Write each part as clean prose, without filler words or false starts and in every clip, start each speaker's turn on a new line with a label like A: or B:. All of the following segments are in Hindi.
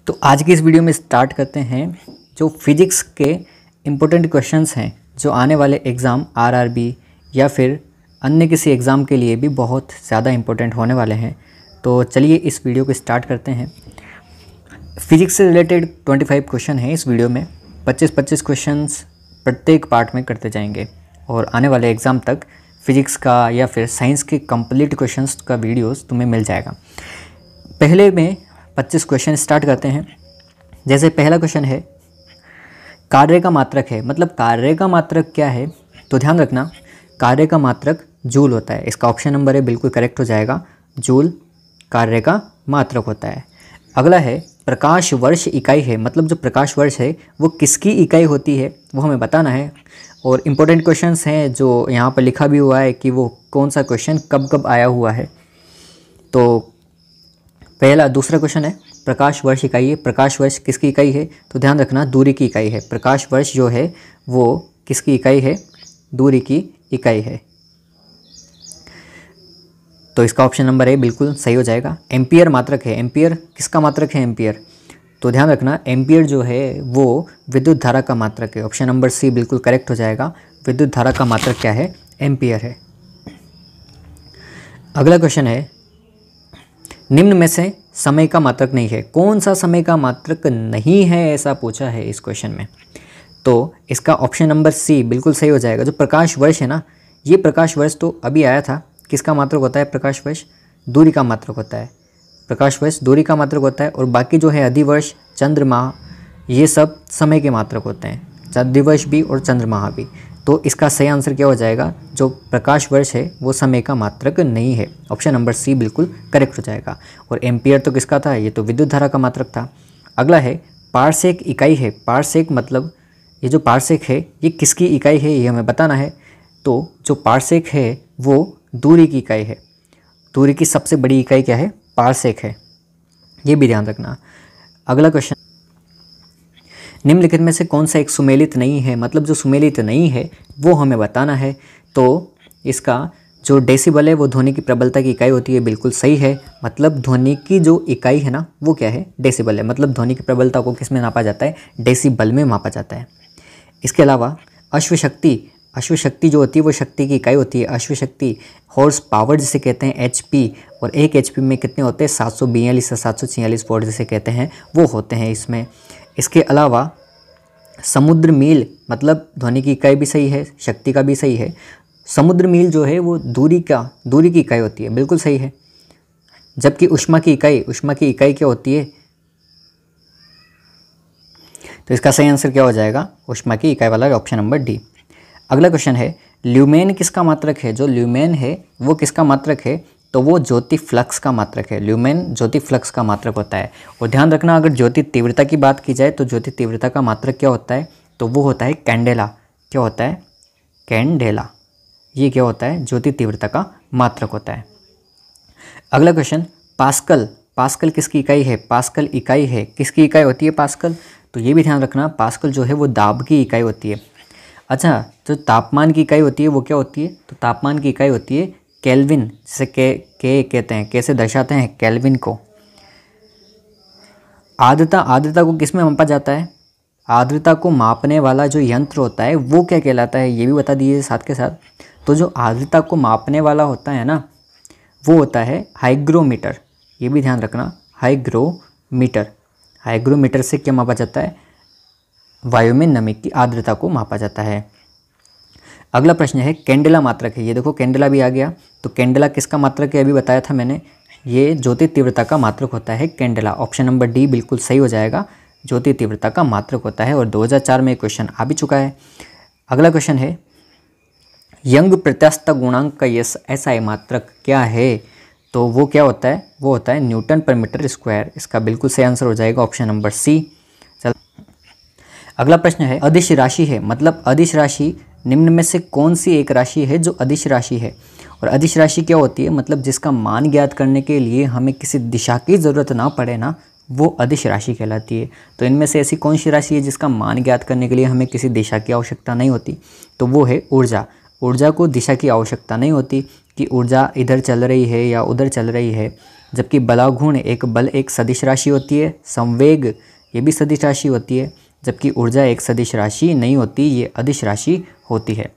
A: तो आज की इस वीडियो में स्टार्ट करते हैं जो फिजिक्स के इम्पोर्टेंट क्वेश्चंस हैं जो आने वाले एग्ज़ाम आरआरबी या फिर अन्य किसी एग्ज़ाम के लिए भी बहुत ज़्यादा इम्पोर्टेंट होने वाले हैं। तो चलिए इस वीडियो को स्टार्ट करते हैं। फिजिक्स से रिलेटेड 25 क्वेश्चन हैं इस वीडियो में। 25 क्वेश्चंस प्रत्येक पार्ट में करते जाएंगे और आने वाले एग्ज़ाम तक फिजिक्स का या फिर साइंस के कंप्लीट क्वेश्चंस का वीडियोस तुम्हें मिल जाएगा। पहले में 25 क्वेश्चन स्टार्ट करते हैं। जैसे पहला क्वेश्चन है कार्य का मात्रक है, मतलब कार्य का मात्रक क्या है? तो ध्यान रखना कार्य का मात्रक जूल होता है। इसका ऑप्शन नंबर है बिल्कुल करेक्ट हो जाएगा, जूल कार्य का मात्रक होता है। अगला है प्रकाश वर्ष इकाई है, मतलब जो प्रकाश वर्ष है वो किसकी इकाई होती है वो हमें बताना है। और इम्पोर्टेंट क्वेश्चंस हैं जो यहाँ पर लिखा भी हुआ है कि वो कौन सा क्वेश्चन कब कब आया हुआ है। तो दूसरा क्वेश्चन है प्रकाश वर्ष इकाई है, प्रकाश वर्ष किसकी इकाई है? तो ध्यान रखना दूरी की इकाई है। प्रकाश वर्ष जो है वो किसकी इकाई है? दूरी की इकाई है। तो इसका ऑप्शन नंबर ए बिल्कुल सही हो जाएगा। एम्पियर मात्रक है, एम्पियर किसका मात्रक है? एम्पियर। तो ध्यान रखना एम्पियर जो है वो विद्युत धारा का मात्रक है। ऑप्शन नंबर सी बिल्कुल करेक्ट हो जाएगा। विद्युत धारा का मात्रक क्या है? एम्पियर है। अगला क्वेश्चन है निम्न में से समय का मात्रक नहीं है। कौन सा समय का मात्रक नहीं है ऐसा पूछा है इस क्वेश्चन में। तो इसका ऑप्शन नंबर सी बिल्कुल सही हो जाएगा। जो प्रकाश वर्ष है ना, ये प्रकाश वर्ष तो अभी आया था, किसका मात्रक होता है? प्रकाश वर्ष दूरी का मात्रक होता है। प्रकाश वर्ष दूरी का मात्रक होता है और बाकी जो है अधिवर्ष, चंद्रमाह, ये सब समय के मात्रक होते हैं, अधिवर्ष भी और चंद्रमाह भी। तो इसका सही आंसर क्या हो जाएगा? जो प्रकाश वर्ष है वो समय का मात्रक नहीं है। ऑप्शन नंबर सी बिल्कुल करेक्ट हो जाएगा। और एम्पियर तो किसका था? ये तो विद्युत धारा का मात्रक था। अगला है पारसेक इकाई है। पारसेक मतलब ये जो पारसेक है ये किसकी इकाई है ये हमें बताना है। तो जो पारसेक है वो दूरी की इकाई है। दूरी की सबसे बड़ी इकाई क्या है? पारसेक है, ये भी ध्यान रखना। अगला क्वेश्चन निम्नलिखित में से कौन सा एक सुमेलित नहीं है, मतलब जो सुमेलित नहीं है वो हमें बताना है। तो इसका जो डेसिबल है वो ध्वनि की प्रबलता की इकाई होती है, बिल्कुल सही है। मतलब ध्वनि की जो इकाई है ना वो क्या है? डेसिबल है। मतलब ध्वनि की प्रबलता को किस में नापा जाता है? डेसिबल में मापा जाता है। इसके अलावा अश्वशक्ति, अश्वशक्ति जो होती है वो शक्ति की इकाई होती है। अश्वशक्ति हॉर्स पावर जिसे कहते हैं HP, और एक HP में कितने होते हैं? 742 से 746 वॉट जिसे कहते हैं वो होते हैं इसमें। इसके अलावा समुद्र मील, मतलब ध्वनि की इकाई भी सही है, शक्ति का भी सही है। समुद्र मील जो है वो दूरी की इकाई होती है, बिल्कुल सही है। जबकि ऊष्मा की इकाई क्या होती है? तो इसका सही आंसर क्या हो जाएगा? ऊष्मा की इकाई वाला ऑप्शन नंबर डी। अगला क्वेश्चन है ल्यूमेन किसका मात्रक है? जो ल्यूमेन है वो किसका मात्रक है? तो वो ज्योति फ्लक्स का मात्रक है। ल्यूमेन ज्योति फ्लक्स का मात्रक होता है। और ध्यान रखना अगर ज्योति तीव्रता की बात की जाए तो ज्योति तीव्रता का मात्रक क्या होता है? तो वो होता है कैंडेला। क्या होता है? कैंडेला। ये क्या होता है? ज्योति तीव्रता का मात्रक होता है। अगला क्वेश्चन पास्कल, पास्कल किसकी इकाई है? पास्कल इकाई है, किसकी इकाई होती है पास्कल? तो ये भी ध्यान रखना पास्कल जो है वो दाब की इकाई होती है। अच्छा, जो तापमान की इकाई होती है वो क्या होती है? तो तापमान की इकाई होती है केल्विन, जिसे के कहते हैं, कैसे दर्शाते हैं? केल्विन को। आर्द्रता को किस में मापा जाता है? आर्द्रता को मापने वाला जो यंत्र होता है वो क्या कहलाता है ये भी बता दीजिए साथ के साथ। तो जो आर्द्रता को मापने वाला होता है ना वो होता है हाइग्रोमीटर। ये भी ध्यान रखना, हाइग्रोमीटर। हाइग्रोमीटर से क्या मापा जाता है? वायु में नमी की आर्द्रता को मापा जाता है। अगला प्रश्न है कैंडेला मात्रक है। ये देखो कैंडेला भी आ गया। तो कैंडेला किसका मात्रक है? अभी बताया था मैंने, ये ज्योति तीव्रता का मात्रक होता है कैंडेला। ऑप्शन नंबर डी बिल्कुल सही हो जाएगा, ज्योति तीव्रता का मात्रक होता है। और 2004 में क्वेश्चन आ भी चुका है। अगला क्वेश्चन है यंग प्रत्यास्थता गुणांक का SI मात्रक क्या है? तो वो क्या होता है? वो होता है न्यूटन पर मीटर स्क्वायर। इसका बिल्कुल सही आंसर हो जाएगा ऑप्शन नंबर सी। चल अगला प्रश्न है अदिश राशि है, मतलब अदिश राशि निम्न में से कौन सी एक राशि है जो अदिश राशि है? और अदिश राशि क्या होती है? मतलब जिसका मान ज्ञात करने के लिए हमें किसी दिशा की ज़रूरत ना पड़े ना, वो अदिश राशि कहलाती है। तो इनमें से ऐसी कौन सी राशि है जिसका मान ज्ञात करने के लिए हमें किसी दिशा की आवश्यकता नहीं होती? तो वो है ऊर्जा। ऊर्जा को दिशा की आवश्यकता नहीं होती कि ऊर्जा इधर चल रही है या उधर चल रही है, जबकि बलाघूर्ण एक सदिश राशि होती है, संवेग ये भी सदिश राशि होती है, जबकि ऊर्जा एक सदिश राशि नहीं होती, ये अदिश राशि होती है।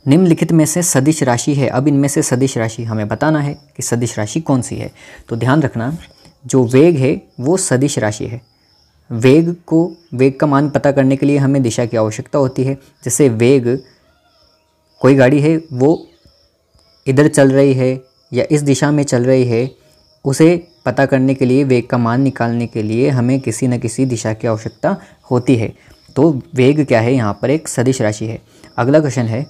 A: निम्नलिखित में से सदिश राशि है, अब इनमें से सदिश राशि हमें बताना है कि सदिश राशि कौन सी है। तो ध्यान रखना, जो वेग है वो सदिश राशि है। वेग का मान पता करने के लिए हमें दिशा की आवश्यकता होती है। जैसे वेग, कोई गाड़ी है वो इधर चल रही है या इस दिशा में चल रही है, उसे पता करने के लिए, वेग का मान निकालने के लिए हमें किसी न किसी दिशा की आवश्यकता होती है। तो वेग क्या है, यहाँ पर एक सदिश राशि है। अगला क्वेश्चन है,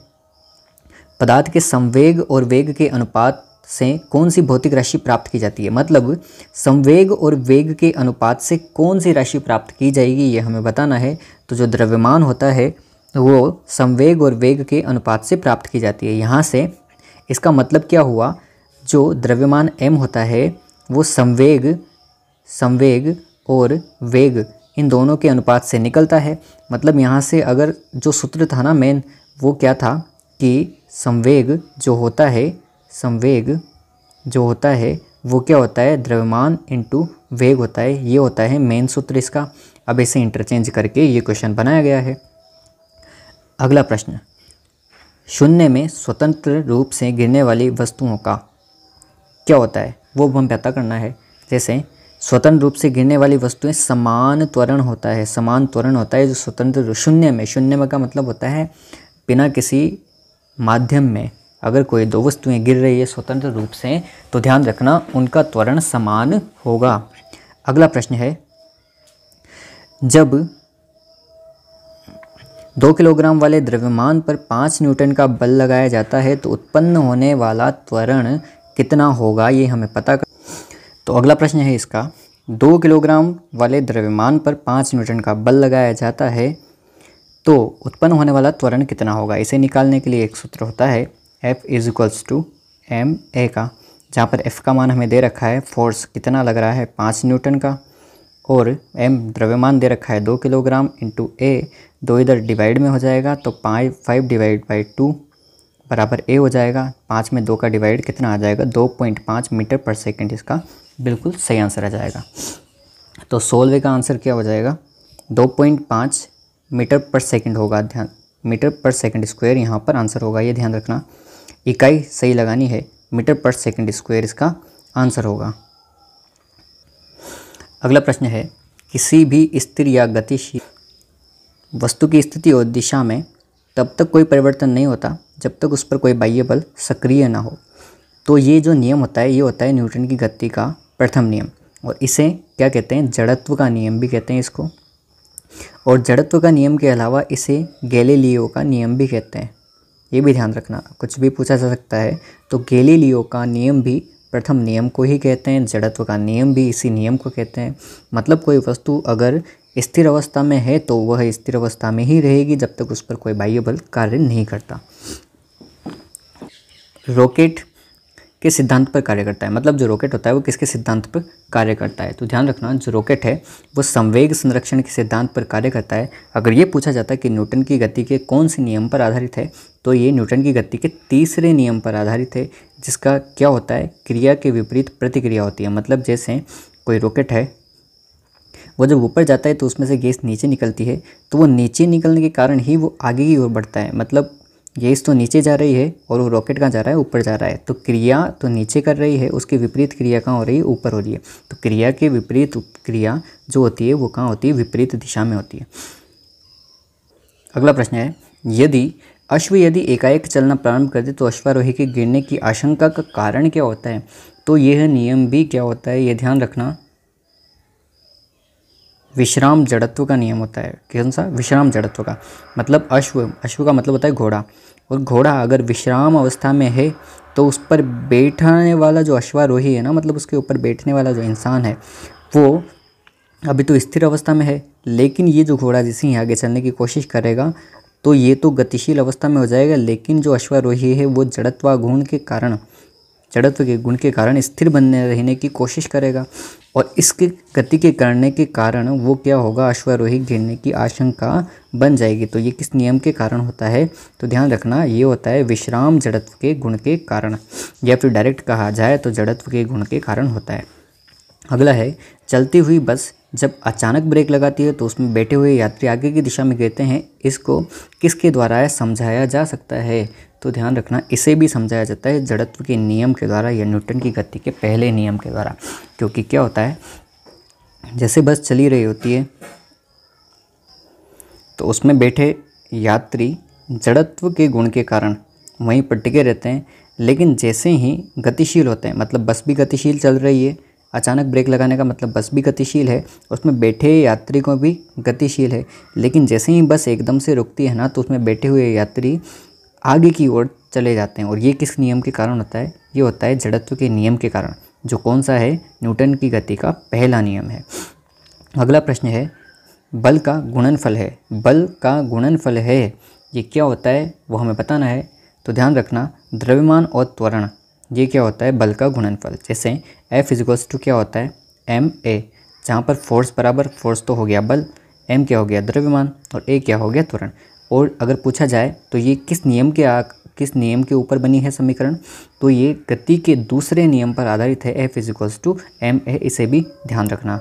A: पदार्थ के संवेग और वेग के अनुपात से कौन सी भौतिक राशि प्राप्त की जाती है। मतलब संवेग और वेग के अनुपात से कौन सी राशि प्राप्त की जाएगी, ये हमें बताना है। तो जो द्रव्यमान होता है वो संवेग और वेग के अनुपात से प्राप्त की जाती है। यहाँ से इसका मतलब क्या हुआ, जो द्रव्यमान m होता है वो संवेग और वेग इन दोनों के अनुपात से निकलता है। मतलब यहाँ से अगर जो सूत्र था ना मेन, वो क्या था कि संवेग जो होता है वो क्या होता है, द्रव्यमान इंटू वेग होता है। ये होता है मेन सूत्र इसका। अब इसे इंटरचेंज करके ये क्वेश्चन बनाया गया है। अगला प्रश्न, शून्य में स्वतंत्र रूप से गिरने वाली वस्तुओं का क्या होता है, वो हम पता करना है। जैसे स्वतंत्र रूप से गिरने वाली वस्तुएं समान त्वरण होता है जो स्वतंत्र शून्य में का मतलब होता है बिना किसी माध्यम में अगर कोई दो वस्तुएं गिर रही है स्वतंत्र रूप से, तो ध्यान रखना उनका त्वरण समान होगा। अगला प्रश्न है, जब 2 किलोग्राम वाले द्रव्यमान पर 5 न्यूटन का बल लगाया जाता है तो उत्पन्न होने वाला त्वरण कितना होगा, ये हमें पता कर। तो अगला प्रश्न है इसका, 2 किलोग्राम वाले द्रव्यमान पर 5 न्यूटन का बल लगाया जाता है तो उत्पन्न होने वाला त्वरण कितना होगा। इसे निकालने के लिए एक सूत्र होता है F = ma का, जहाँ पर F का मान हमें दे रखा है, फोर्स कितना लग रहा है 5 न्यूटन का, और m द्रव्यमान दे रखा है 2 किलोग्राम इंटू a, 2 इधर डिवाइड में हो जाएगा तो 5 डिवाइड बाई 2 बराबर a हो जाएगा। 5 में 2 का डिवाइड कितना आ जाएगा, 2.5 मीटर पर सेकंड। इसका बिल्कुल सही आंसर आ जाएगा। तो 16वें का आंसर क्या हो जाएगा, 2.5 मीटर पर सेकंड होगा। ध्यान, मीटर पर सेकंड स्क्वायर यहाँ पर आंसर होगा, ये ध्यान रखना। इकाई सही लगानी है, मीटर पर सेकंड स्क्वायर इसका आंसर होगा। अगला प्रश्न है, किसी भी स्थिर या गतिशील वस्तु की स्थिति और दिशा में तब तक कोई परिवर्तन नहीं होता जब तक उस पर कोई बाह्य बल सक्रिय ना हो। तो ये जो नियम होता है, ये होता है न्यूटन की गति का प्रथम नियम, और इसे क्या कहते हैं, जड़त्व का नियम भी कहते हैं इसको। और जड़त्व का नियम के अलावा इसे गैलीलियो का नियम भी कहते हैं। ये भी ध्यान रखना, कुछ भी पूछा जा सकता है। तो गैलीलियो का नियम भी प्रथम नियम को ही कहते हैं, जड़त्व का नियम भी इसी नियम को कहते हैं। मतलब कोई वस्तु अगर स्थिर अवस्था में है तो वह स्थिर अवस्था में ही रहेगी जब तक उस पर कोई बाह्य बल कार्य नहीं करता। रॉकेट के सिद्धांत पर कार्य करता है। मतलब जो रॉकेट होता है वो किसके सिद्धांत पर कार्य करता है। तो ध्यान रखना, जो रॉकेट है वो संवेग संरक्षण के सिद्धांत पर कार्य करता है। अगर ये पूछा जाता है कि न्यूटन की गति के कौन से नियम पर आधारित है, तो ये न्यूटन की गति के तीसरे नियम पर आधारित है, जिसका क्या होता है, क्रिया के विपरीत प्रतिक्रिया होती है। मतलब जैसे कोई रॉकेट है, वो जब ऊपर जाता है तो उसमें से गैस नीचे निकलती है, तो वो नीचे निकलने के कारण ही वो आगे की ओर बढ़ता है। मतलब गैस तो नीचे जा रही है और वो रॉकेट कहाँ जा रहा है, ऊपर जा रहा है। तो क्रिया तो नीचे कर रही है, उसकी विपरीत क्रिया कहाँ हो रही है, ऊपर हो रही है। तो क्रिया के विपरीत क्रिया जो होती है वो कहाँ होती है, विपरीत दिशा में होती है। अगला प्रश्न है, यदि एकाएक चलना प्रारंभ कर दे तो अश्वारोही के गिरने की आशंका का कारण क्या होता है। तो यह नियम भी क्या होता है, ये ध्यान रखना, विश्राम जड़त्व का नियम होता है। कौन सा, विश्राम जड़त्व का। मतलब अश्व का मतलब होता है घोड़ा, और घोड़ा अगर विश्राम अवस्था में है तो उस पर बैठने वाला जो अश्वारोही है ना, मतलब उसके ऊपर बैठने वाला जो इंसान है वो अभी तो स्थिर अवस्था में है, लेकिन ये जो घोड़ा जैसे ही आगे चलने की कोशिश करेगा तो ये तो गतिशील अवस्था में हो जाएगा। लेकिन जो अश्वारोही है वो जड़त्वाघूर्ण के कारण जड़त्व के गुण के कारण स्थिर बने रहने की कोशिश करेगा और इसके गति के करने के कारण वो क्या होगा, अश्वारोही गिरने की आशंका बन जाएगी। तो ये किस नियम के कारण होता है, तो ध्यान रखना ये होता है विश्राम जड़त्व के गुण के कारण, या फिर डायरेक्ट कहा जाए तो जड़त्व के गुण के कारण होता है। अगला है, चलती हुई बस जब अचानक ब्रेक लगाती है तो उसमें बैठे हुए यात्री आगे की दिशा में गिरते हैं। इसको किसके द्वारा समझाया जा सकता है, तो ध्यान रखना इसे भी समझाया जाता है जड़त्व के नियम के द्वारा या न्यूटन की गति के पहले नियम के द्वारा। क्योंकि क्या होता है, जैसे बस चली रही होती है तो उसमें बैठे यात्री जड़त्व के गुण के कारण वहीं पर टिके रहते हैं, लेकिन जैसे ही गतिशील होते हैं, मतलब बस भी गतिशील चल रही है, अचानक ब्रेक लगाने का मतलब बस भी गतिशील है, उसमें बैठे यात्री को भी गतिशील है, लेकिन जैसे ही बस एकदम से रुकती है ना तो उसमें बैठे हुए यात्री आगे की ओर चले जाते हैं। और ये किस नियम के कारण होता है, ये होता है जड़त्व के नियम के कारण, जो कौन सा है, न्यूटन की गति का पहला नियम है। अगला प्रश्न है, बल का गुणनफल है। बल का गुणनफल है, ये क्या होता है वो हमें बताना है। तो ध्यान रखना द्रव्यमान और त्वरण, ये क्या होता है, बल का गुणनफल। जैसे F = क्या होता है, ma, जहाँ पर फोर्स बराबर फोर्स तो हो गया बल, m क्या हो गया द्रव्यमान और a क्या हो गया त्वरण। और अगर पूछा जाए तो ये किस नियम के ऊपर बनी है समीकरण, तो ये गति के दूसरे नियम पर आधारित है, F = ma, इसे भी ध्यान रखना।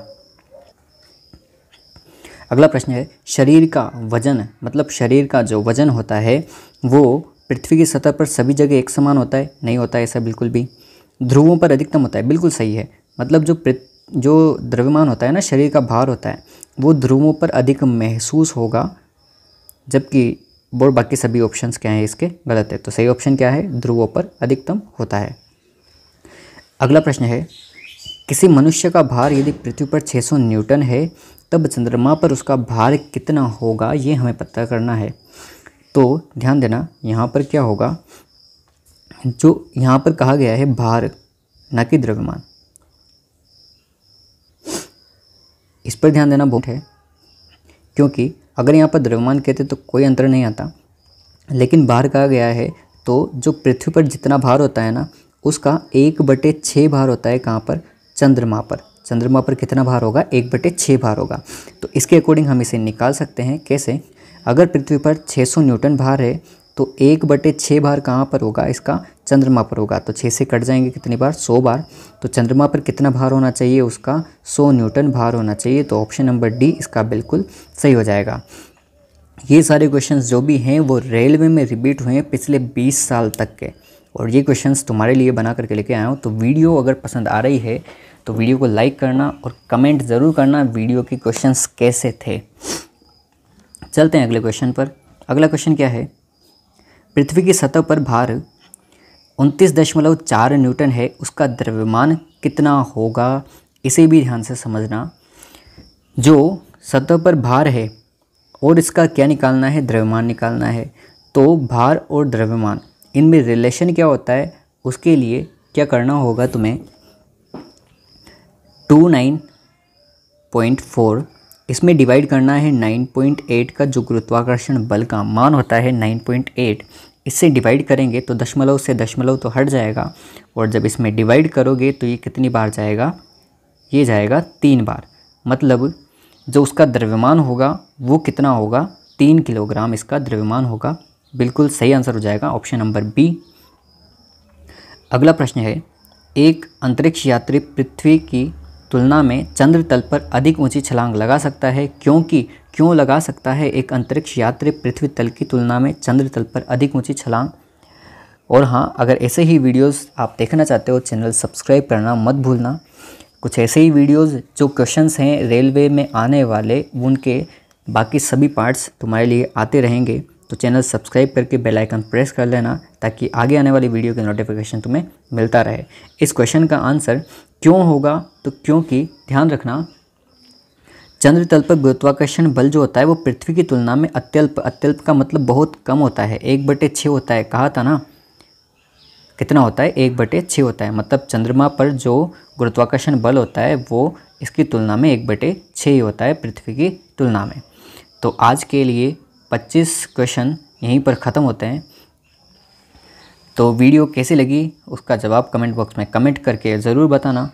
A: अगला प्रश्न है, शरीर का वजन, मतलब शरीर का जो वजन होता है वो पृथ्वी की सतह पर सभी जगह एक समान होता है, नहीं होता है ऐसा बिल्कुल भी। ध्रुवों पर अधिकतम होता है, बिल्कुल सही है। मतलब जो द्रव्यमान होता है ना, शरीर का भार होता है, वो ध्रुवों पर अधिक महसूस होगा, जबकि और बाकी सभी ऑप्शंस क्या हैं इसके गलत है। तो सही ऑप्शन क्या है, ध्रुवों पर अधिकतम होता है। अगला प्रश्न है, किसी मनुष्य का भार यदि पृथ्वी पर 600 न्यूटन है तब चंद्रमा पर उसका भार कितना होगा, ये हमें पता करना है। तो ध्यान देना यहाँ पर क्या होगा, जो यहाँ पर कहा गया है भार न कि द्रव्यमान, इस पर ध्यान देना बहुत है, क्योंकि अगर यहाँ पर द्रव्यमान कहते तो कोई अंतर नहीं आता, लेकिन भार कहा गया है तो जो पृथ्वी पर जितना भार होता है ना उसका 1/6 भार होता है कहाँ पर, चंद्रमा पर। चंद्रमा पर कितना भार होगा, 1/6 भार होगा। तो इसके अकॉर्डिंग हम इसे निकाल सकते हैं। कैसे, अगर पृथ्वी पर 600 न्यूटन भार है तो 1/6 भार कहाँ पर होगा, इसका चंद्रमा पर होगा। तो 6 से कट जाएंगे कितनी बार, 100 बार। तो चंद्रमा पर कितना भार होना चाहिए, उसका 100 न्यूटन भार होना चाहिए। तो ऑप्शन नंबर डी इसका बिल्कुल सही हो जाएगा। ये सारे क्वेश्चंस जो भी हैं वो रेलवे में रिपीट हुए हैं पिछले 20 साल तक के, और ये क्वेश्चंस तुम्हारे लिए बना करके लेके आया हूँ। तो वीडियो अगर पसंद आ रही है तो वीडियो को लाइक करना और कमेंट ज़रूर करना वीडियो के क्वेश्चंस कैसे थे। चलते हैं अगले क्वेश्चन पर। अगला क्वेश्चन क्या है, पृथ्वी की सतह पर भार 29.4 न्यूटन है, उसका द्रव्यमान कितना होगा, इसे भी ध्यान से समझना। जो सतह पर भार है और इसका क्या निकालना है, द्रव्यमान निकालना है। तो भार और द्रव्यमान इनमें रिलेशन क्या होता है, उसके लिए क्या करना होगा तुम्हें, 29.4 इसमें डिवाइड करना है 9.8 का, जो गुरुत्वाकर्षण बल का मान होता है 9.8, इससे डिवाइड करेंगे तो दशमलव से दशमलव तो हट जाएगा, और जब इसमें डिवाइड करोगे तो ये कितनी बार जाएगा, ये जाएगा 3 बार। मतलब जो उसका द्रव्यमान होगा वो कितना होगा, 3 किलोग्राम इसका द्रव्यमान होगा। बिल्कुल सही आंसर हो जाएगा ऑप्शन नंबर बी। अगला प्रश्न है, एक अंतरिक्ष यात्री पृथ्वी की तुलना में चंद्र तल पर अधिक ऊंची छलांग लगा सकता है, क्यों लगा सकता है एक अंतरिक्ष यात्री पृथ्वी तल की तुलना में चंद्र तल पर अधिक ऊंची छलांग। और हाँ, अगर ऐसे ही वीडियोस आप देखना चाहते हो चैनल सब्सक्राइब करना मत भूलना। कुछ ऐसे ही वीडियोस जो क्वेश्चंस हैं रेलवे में आने वाले, उनके बाकी सभी पार्ट्स तुम्हारे लिए आते रहेंगे। तो चैनल सब्सक्राइब करके बेल आइकन प्रेस कर लेना, ताकि आगे आने वाली वीडियो की नोटिफिकेशन तुम्हें मिलता रहे। इस क्वेश्चन का आंसर क्यों होगा, तो क्योंकि ध्यान रखना चंद्र तल पर गुरुत्वाकर्षण बल जो होता है वो पृथ्वी की तुलना में अत्यल्प का मतलब बहुत कम होता है, 1/6 होता है। कहा था ना, कितना होता है, 1/6 होता है। मतलब चंद्रमा पर जो गुरुत्वाकर्षण बल होता है वो इसकी तुलना में 1/6 ही होता है पृथ्वी की तुलना में। तो आज के लिए 25 क्वेश्चन यहीं पर ख़त्म होते हैं। तो वीडियो कैसी लगी उसका जवाब कमेंट बॉक्स में कमेंट करके ज़रूर बताना।